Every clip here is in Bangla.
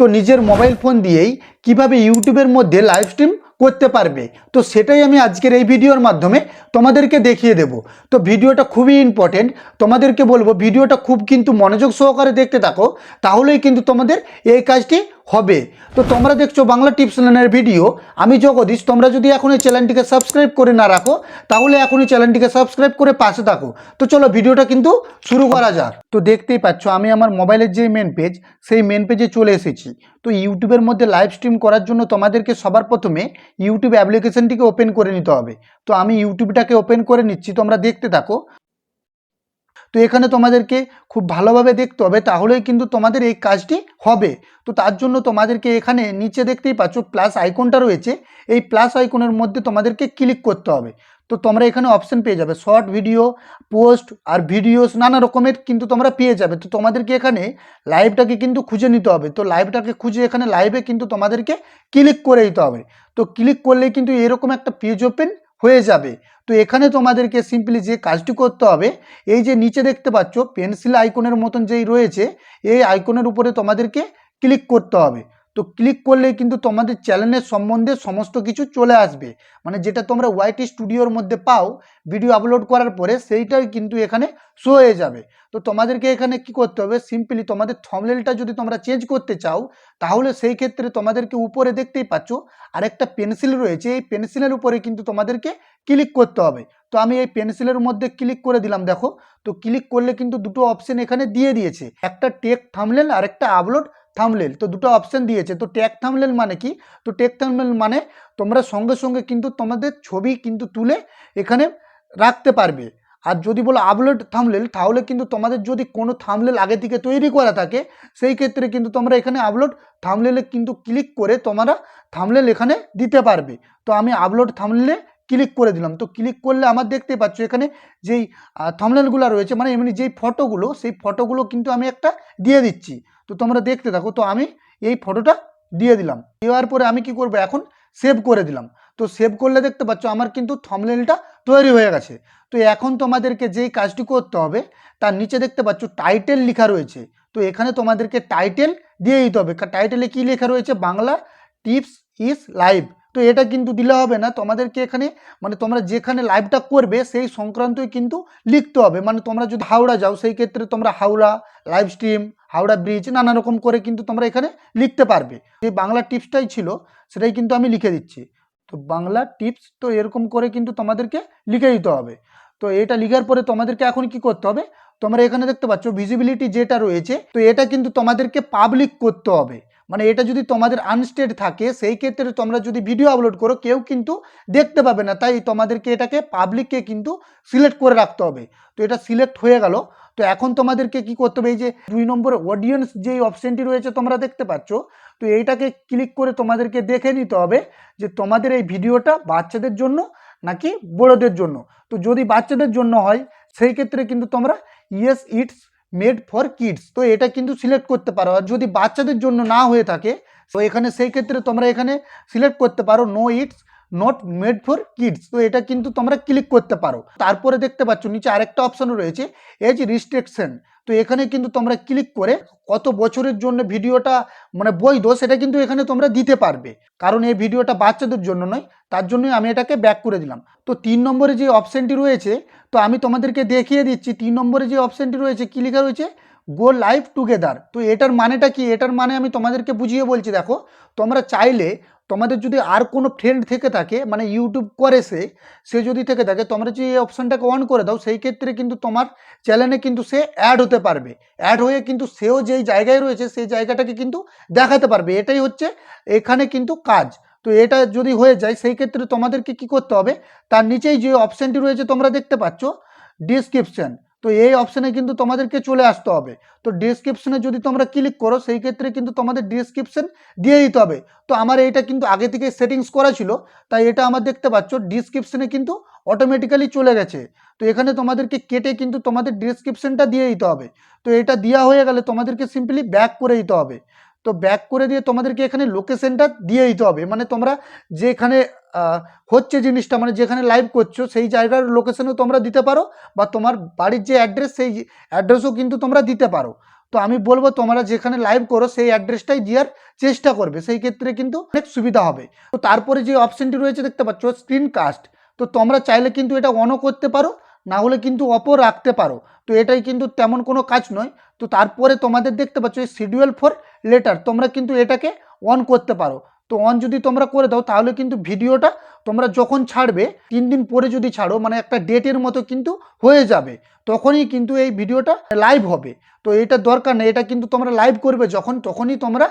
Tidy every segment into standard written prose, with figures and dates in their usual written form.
তো নিজের মোবাইল ফোন দিয়েই কিভাবে ইউটিউবের মধ্যে লাইভ স্ট্রিম করতে পারবে, তো সেটাই আমি আজকের এই ভিডিওর মাধ্যমে তোমাদেরকে দেখিয়ে দেব। তো ভিডিওটা খুবই ইম্পর্টেন্ট, তোমাদেরকে বলবো ভিডিওটা খুব কিন্তু মনোযোগ সহকারে দেখতে থাকো, তাহলেই কিন্তু তোমাদের এই কাজটি হবে। তো তোমরা দেখছো বাংলা টিপস লার্নের ভিডিও, আমি জগদীশ। তোমরা যদি এখন এই চ্যানেলটিকে সাবস্ক্রাইব করে না রাখো, তাহলে এখনই চ্যানেলটিকে সাবস্ক্রাইব করে পাশে থাকো। তো চলো ভিডিওটা কিন্তু শুরু করা যাক। তো দেখতেই পাচ্ছ আমি আমার মোবাইলের যে মেন পেজ, সেই মেন পেজে চলে এসেছি। তো ইউটিউবের মধ্যে লাইভ স্ট্রিম করার জন্য তোমাদেরকে সবার প্রথমে ইউটিউব অ্যাপ্লিকেশনটিকে ওপেন করে নিতে হবে। তো আমি ইউটিউবটাকে ওপেন করে নিচ্ছি, তোমরা দেখতে থাকো। তো এখানে তোমাদেরকে খুব ভালোভাবে দেখতে হবে, তাহলেই কিন্তু তোমাদের এই কাজটি হবে। তো তার জন্য তোমাদেরকে এখানে নিচে দেখতেই পাচ্ছ প্লাস আইকনটা রয়েছে, এই প্লাস আইকনের মধ্যে তোমাদেরকে ক্লিক করতে হবে। তো তোমরা এখানে অপশন পেয়ে যাবে শর্ট ভিডিও, পোস্ট আর ভিডিওস, নানা রকমের কিন্তু তোমরা পেয়ে যাবে। তো তোমাদেরকে এখানে লাইভটাকে কিন্তু খুঁজে নিতে হবে। তো লাইভটাকে খুঁজে এখানে লাইভে কিন্তু তোমাদেরকে ক্লিক করে দিতে হবে। তো ক্লিক করলেই কিন্তু এরকম একটা পেজ ওপেন হয়ে যাবে। তো এখানে তোমাদেরকে সিম্পলি যে কাজটি করতে হবে, এই যে নিচে দেখতে পাচ্ছ পেন্সিল আইকনের মতন যেই রয়েছে, এই আইকনের উপরে তোমাদেরকে ক্লিক করতে হবে। তো ক্লিক করলেই কিন্তু তোমাদের চ্যানেলের সম্বন্ধে সমস্ত কিছু চলে আসবে, মানে যেটা তোমরা ওয়াইটি স্টুডিওর মধ্যে পাও ভিডিও আপলোড করার পরে, সেইটাই কিন্তু এখানে শো হয়ে যাবে। তো তোমাদেরকে এখানে কি করতে হবে, সিম্পলি তোমাদের থাম্বনেলটা যদি তোমরা চেঞ্জ করতে চাও, তাহলে সেই ক্ষেত্রে তোমাদেরকে উপরে দেখতেই পাচ্ছ আরেকটা পেন্সিল রয়েছে, এই পেন্সিলের উপরে কিন্তু তোমাদেরকে ক্লিক করতে হবে। তো আমি এই পেন্সিলের মধ্যে ক্লিক করে দিলাম, দেখো। তো ক্লিক করলে কিন্তু দুটো অপশন এখানে দিয়ে দিয়েছে, একটা টেক থাম্বনেল আর একটা আপলোড থাম্বনেল। তো দুটো অপশন দিয়েছে। তো টেক থাম্বনেল মানে কি, তো টেক থাম্বনেল মানে তোমরা সঙ্গে সঙ্গে কিন্তু তোমাদের ছবি কিন্তু তুলে এখানে রাখতে পারবে। আর যদি বলো আপলোড থাম্বনেল, তাহলে কিন্তু তোমাদের যদি কোনো থাম্বনেল আগে থেকে তৈরি করা থাকে, সেই ক্ষেত্রে কিন্তু তোমরা এখানে আপলোড থাম্বনেলে কিন্তু ক্লিক করে তোমরা থাম্বনেল এখানে দিতে পারবে। তো আমি আপলোড থাম্বনেলে ক্লিক করে দিলাম। তো ক্লিক করলে আমার দেখতে পাচ্ছ এখানে যেই থাম্বনেলগুলো রয়েছে, মানে এমনি যেই ফটোগুলো, সেই ফটোগুলো কিন্তু আমি একটা দিয়ে দিচ্ছি। তো তোমরা দেখতে থাকো। তো আমি এই ফটোটা দিয়ে দিলাম, দেওয়ার পরে আমি কি করব, এখন সেভ করে দিলাম। তো সেভ করলে দেখতে পাচ্ছ আমার কিন্তু থাম্বনেলটা তৈরি হয়ে গেছে। তো এখন তোমাদেরকে যেই কাজটি করতে হবে, তার নিচে দেখতে পাচ্ছ টাইটেল লেখা রয়েছে। তো এখানে তোমাদেরকে টাইটেল দিয়ে দিতে হবে। টাইটেলে কি লেখা রয়েছে, বাংলা টিপস ইজ লাইভ। তো এটা কিন্তু দিলে হবে না, তোমাদেরকে এখানে মানে তোমরা যেখানে লাইভটা করবে সেই সংক্রান্তই কিন্তু লিখতে হবে। মানে তোমরা যদি হাওড়া যাও, সেই ক্ষেত্রে তোমরা Howrah live stream, Howrah bridge, নানা রকম করে কিন্তু তোমরা এখানে লিখতে পারবে। যে বাংলা টিপসটাই ছিল সেটাই কিন্তু আমি লিখে দিচ্ছি। তো বাংলা টিপস, তো এরকম করে কিন্তু তোমাদেরকে লিখে দিতে হবে। তো এটা লিখার পরে তোমাদেরকে এখন কি করতে হবে, তোমরা এখানে দেখতে পাচ্ছ ভিজিবিলিটি যেটা রয়েছে, তো এটা কিন্তু তোমাদেরকে পাবলিক করতে হবে। মানে এটা যদি তোমাদের আনস্টেড থাকে, সেই ক্ষেত্রে তোমরা যদি ভিডিও আপলোড করো কেউ কিন্তু দেখতে পাবে না, তাই তোমাদেরকে এটাকে পাবলিককে কিন্তু সিলেক্ট করে রাখতে হবে। তো এটা সিলেক্ট হয়ে গেল। তো এখন তোমাদেরকে কি করতে হবে, এই যে 2 নম্বরে অডিয়েন্স যেই অপশনটি রয়েছে তোমরা দেখতে পাচ্ছ, তো এইটাকে ক্লিক করে তোমাদেরকে দেখে নিতে হবে যে তোমাদের এই ভিডিওটা বাচ্চাদের জন্য নাকি বড়দের জন্য। তো যদি বাচ্চাদের জন্য হয়, সেই ক্ষেত্রে কিন্তু তোমরা yes it's made for kids, তো এটা কিন্তু সিলেক্ট করতে পারো। আর যদি বাচ্চাদের জন্য না হয়ে থাকে, তো এখানে সেই ক্ষেত্রে তোমরা এখানে সিলেক্ট করতে পারো no it's not made for kids, তো এটা কিন্তু তোমরা ক্লিক করতে পারো। তারপরে দেখতে পাচ্ছ নিচে আরেকটা অপশন রয়েছে এজ রিস্ট্রিকশন। তো এখানে কিন্তু তোমরা ক্লিক করে কত বছরের জন্য ভিডিওটা মানে বৈধ, সেটা কিন্তু এখানে তোমরা দিতে পারবে। কারণ এই ভিডিওটা বাচ্চাদের জন্য নয়, তার জন্যই আমি এটাকে ব্যাক করে দিলাম। তো 3 নম্বরে যে অপশনটি রয়েছে, তো আমি তোমাদেরকে দেখিয়ে দিচ্ছি। 3 নম্বরে যে অপশনটি রয়েছে কি লেখা রয়েছে, গো লাইভ টুগেদার। তো এটার মানেটা কি, এটার মানে আমি তোমাদেরকে বুঝিয়ে বলছি। দেখো, তোমরা চাইলে তোমাদের যদি আর কোনো ফ্রেন্ড থেকে থাকে, মানে ইউটিউব করে সে যদি থেকে থাকে, তোমরা যদি এই অপশানটাকে অন করে দাও, সেই ক্ষেত্রে কিন্তু তোমার চ্যানেলে কিন্তু সে অ্যাড হতে পারবে। অ্যাড হয়ে কিন্তু সেও যেই জায়গায় রয়েছে সেই জায়গাটাকে কিন্তু দেখাতে পারবে। এটাই হচ্ছে এখানে কিন্তু কাজ। তো এটা যদি হয়ে যায়, সেই ক্ষেত্রে তোমাদেরকে কি করতে হবে, তার নিচেই যে অপশানটি রয়েছে তোমরা দেখতে পাচ্ছ ডিসক্রিপশন, তো এই অপশানে কিন্তু তোমাদেরকে চলে আসতে হবে। তো ডিসক্রিপশনে যদি তোমরা ক্লিক করো, সেই ক্ষেত্রে কিন্তু তোমাদের ডিসক্রিপশন দিয়ে দিতে হবে। তো আমার এইটা কিন্তু আগে থেকে সেটিংস করা ছিল, তাই এটা আমার দেখতে পাচ্ছ ডিসক্রিপশনে কিন্তু অটোমেটিক্যালি চলে গেছে। তো এখানে তোমাদেরকে কেটে কিন্তু তোমাদের ডিসক্রিপশনটা দিয়ে দিতে হবে। তো এটা দেওয়া হয়ে গেলে তোমাদেরকে সিম্পলি ব্যাক করে দিতে হবে। তো ব্যাক করে দিয়ে তোমাদেরকে এখানে লোকেশনটা দিয়ে দিতে হবে, মানে তোমরা যেখানে হচ্ছে জিনিসটা, মানে যেখানে লাইভ করছো সেই জায়গার লোকেশনও তোমরা দিতে পারো, বা তোমার বাড়ির যে অ্যাড্রেস সেই অ্যাড্রেসও কিন্তু তোমরা দিতে পারো। তো আমি বলবো তোমরা যেখানে লাইভ করো সেই অ্যাড্রেসটাই দেওয়ার চেষ্টা করবে, সেই ক্ষেত্রে কিন্তু অনেক সুবিধা হবে। তো তারপরে যে অপশনটি রয়েছে দেখতে পাচ্ছ স্ক্রিন কাস্ট, তো তোমরা চাইলে কিন্তু এটা অনও করতে পারো, না হলে কিন্তু অপও রাখতে পারো। তো এটাই কিন্তু তেমন কোনো কাজ নয়। তো তারপরে তোমাদের দেখতে পাচ্ছ এই শিডিউল ফর লেটার, তোমরা কিন্তু এটাকে অন করতে পারো। তো অন যদি তোমরা করে দাও তাহলে কিন্তু ভিডিওটা তোমরা যখন ছাড়বে 3 দিন পরে যদি ছাড়ো মানে একটা ডেটের মতো কিন্তু হয়ে যাবে, তখনই কিন্তু এই ভিডিওটা লাইভ হবে। তো এটা দরকার নেই, এটা কিন্তু তোমরা লাইভ করবে যখন তখনই তোমরা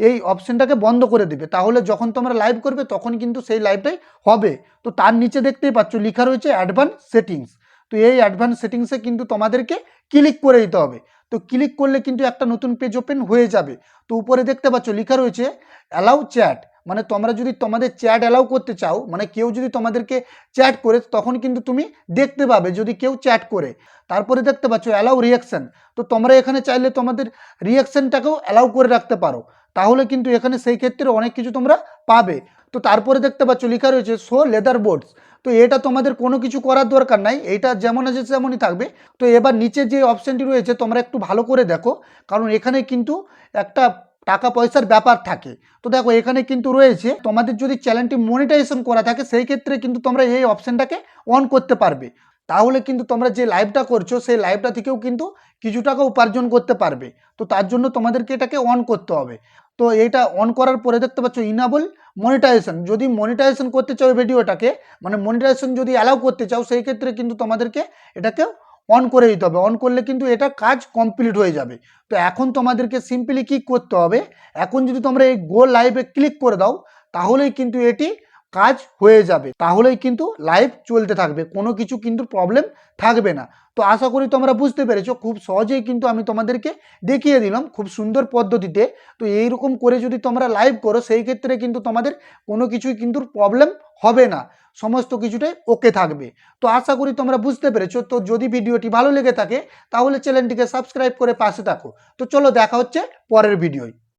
এই অপশনটাকে বন্ধ করে দিবে, তাহলে যখন তোমরা লাইভ করবে তখন কিন্তু সেই লাইভটাই হবে। তো তার নিচে দেখতেই পাচ্ছ লেখা রয়েছে অ্যাডভান্স সেটিংস। তো এই অ্যাডভান্স সেটিংসে কিন্তু তোমাদেরকে ক্লিক করে দিতে হবে। তো ক্লিক করলে কিন্তু একটা নতুন পেজ ওপেন হয়ে যাবে। তো উপরে দেখতে পাচ্ছ লেখা রয়েছে অ্যালাউ চ্যাট, মানে তোমরা যদি তোমাদের চ্যাট অ্যালাউ করতে চাও, মানে কেউ যদি তোমাদেরকে চ্যাট করে তখন কিন্তু তুমি দেখতে পাবে যদি কেউ চ্যাট করে। তারপরে দেখতে পাচ্ছ অ্যালাউ রিয়াকশন, তো তোমরা এখানে চাইলে তোমাদের রিয়াকশনটাকেও অ্যালাউ করে রাখতে পারো, তাহলে কিন্তু এখানে সেই ক্ষেত্রে অনেক কিছু তোমরা পাবে। তো তারপরে দেখতে পাচ্ছ লেখা রয়েছে শো লেদার বোর্ডস, তো এটা তোমাদের কোনো কিছু করার দরকার নাই, এইটা যেমন আছে তেমনই থাকবে। তো এবার নিচে যে অপশানটি রয়েছে তোমরা একটু ভালো করে দেখো, কারণ এখানে কিন্তু একটা টাকা পয়সার ব্যাপার থাকে। তো দেখো এখানে কিন্তু রয়েছে তোমাদের যদি চ্যানেলটি মনিটাইজেশন করা থাকে সেই ক্ষেত্রে কিন্তু তোমরা এই অপশানটাকে অন করতে পারবে, তাহলে কিন্তু তোমরা যে লাইভটা করছো সেই লাইভটা থেকেও কিন্তু কিছু টাকা উপার্জন করতে পারবে। তো তার জন্য তোমাদেরকে এটাকে অন করতে হবে। তো এটা অন করার পরে দেখতে পাচ্ছ ইনাবল মনিটাইজেশন, যদি মনিটাইজেশন করতে চাও ভিডিওটাকে, মানে মনিটাইজেশন যদি অ্যালাউ করতে চাও সেই ক্ষেত্রে কিন্তু তোমাদেরকে এটাকে অন করে দিতে হবে। অন করলে কিন্তু এটা কাজ কমপ্লিট হয়ে যাবে। তো এখন তোমাদেরকে সিম্পলি কি করতে হবে, এখন যদি তোমরা এই গো লাইভে ক্লিক করে দাও তাহলেই কিন্তু এটি কাজ হয়ে যাবে, তাহলেই কিন্তু লাইভ চলতে থাকবে, কোনো কিছু কিন্তু প্রবলেম থাকবে না। তো আশা করি তোমরা বুঝতে পেরেছো, খুব সহজেই কিন্তু আমি তোমাদেরকে দেখিয়ে দিলাম খুব সুন্দর পদ্ধতিতে। তো এইরকম করে যদি তোমরা লাইভ করো সেই ক্ষেত্রে কিন্তু তোমাদের কোনো কিছুই কিন্তু প্রবলেম হবে না, সমস্ত কিছুটাই ওকে থাকবে। তো আশা করি তোমরা বুঝতে পেরেছো। তো যদি ভিডিওটি ভালো লেগে থাকে তাহলে চ্যানেলটিকে সাবস্ক্রাইব করে পাশে থাকো। তো চলো দেখা হচ্ছে পরের ভিডিওয়।